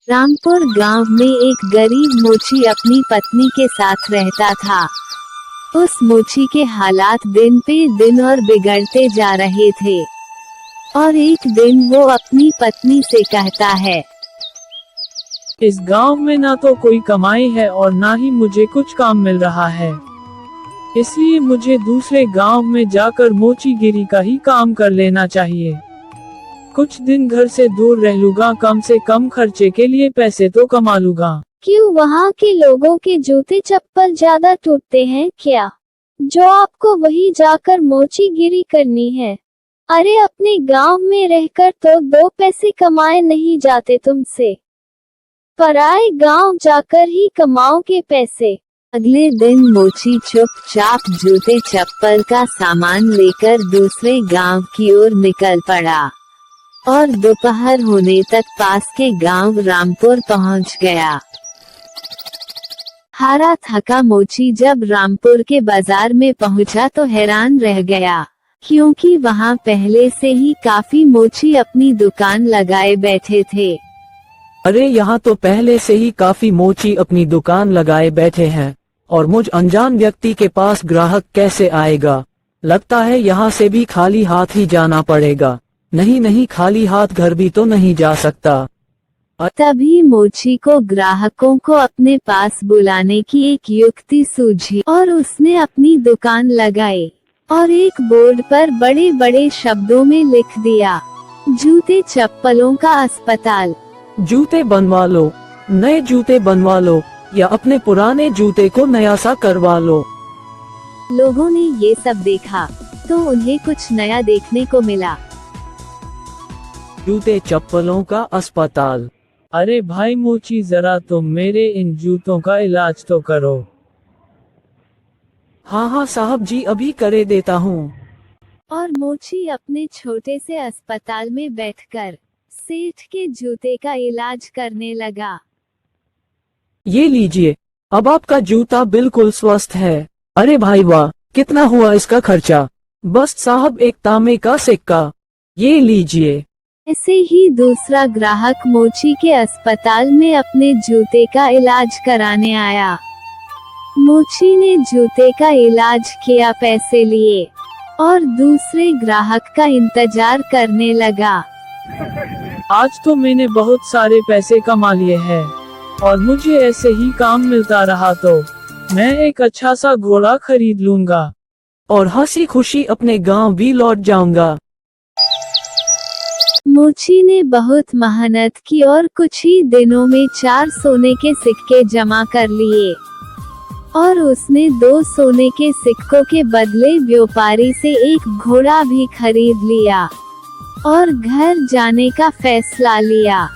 रामपुर गांव में एक गरीब मोची अपनी पत्नी के साथ रहता था। उस मोची के हालात दिन पे दिन और बिगड़ते जा रहे थे और एक दिन वो अपनी पत्नी से कहता है, इस गांव में ना तो कोई कमाई है और ना ही मुझे कुछ काम मिल रहा है, इसलिए मुझे दूसरे गांव में जाकर मोचीगिरी का ही काम कर लेना चाहिए। कुछ दिन घर से दूर रह लूंगा, कम से कम खर्चे के लिए पैसे तो कमा लूंगा। क्यों वहाँ के लोगों के जूते चप्पल ज्यादा टूटते हैं क्या, जो आपको वही जाकर मोचीगिरी करनी है? अरे अपने गांव में रहकर तो 2 पैसे कमाए नहीं जाते तुमसे, पराए गांव जाकर ही कमाओगे पैसे। अगले दिन मोची चुपचाप जूते चप्पल का सामान लेकर दूसरे गांव की ओर निकल पड़ा और दोपहर होने तक पास के गांव रामपुर पहुंच गया। हारा थका मोची जब रामपुर के बाजार में पहुंचा तो हैरान रह गया, क्योंकि वहां पहले से ही काफी मोची अपनी दुकान लगाए बैठे थे। अरे यहाँ तो पहले से ही काफी मोची अपनी दुकान लगाए बैठे हैं और मुझ अनजान व्यक्ति के पास ग्राहक कैसे आएगा? लगता है यहाँ से भी खाली हाथ ही जाना पड़ेगा। नहीं, खाली हाथ घर भी तो नहीं जा सकता। तभी मोची को ग्राहकों को अपने पास बुलाने की एक युक्ति सूझी और उसने अपनी दुकान लगाई और एक बोर्ड पर बड़े बड़े शब्दों में लिख दिया, जूते चप्पलों का अस्पताल। जूते बनवा लो, नए जूते बनवा लो या अपने पुराने जूते को नया सा करवा लो। लोगों ने ये सब देखा तो उन्हें कुछ नया देखने को मिला। जूते चप्पलों का अस्पताल। अरे भाई मोची, जरा तुम मेरे इन जूतों का इलाज तो करो। हाँ साहब जी, अभी करे देता हूँ। और मोची अपने छोटे से अस्पताल में बैठकर सेठ के जूते का इलाज करने लगा। ये लीजिए, अब आपका जूता बिल्कुल स्वस्थ है। अरे भाई वाह, कितना हुआ इसका खर्चा? बस साहब, एक तांबे का सिक्का। ये लीजिए। ऐसे ही दूसरा ग्राहक मोची के अस्पताल में अपने जूते का इलाज कराने आया। मोची ने जूते का इलाज किया, पैसे लिए और दूसरे ग्राहक का इंतजार करने लगा। आज तो मैंने बहुत सारे पैसे कमा लिए हैं और मुझे ऐसे ही काम मिलता रहा तो मैं एक अच्छा सा घोड़ा खरीद लूंगा और हंसी खुशी अपने गांव भी लौट जाऊंगा। मोची ने बहुत मेहनत की और कुछ ही दिनों में 4 सोने के सिक्के जमा कर लिए और उसने 2 सोने के सिक्कों के बदले व्यापारी से एक घोड़ा भी खरीद लिया और घर जाने का फैसला लिया।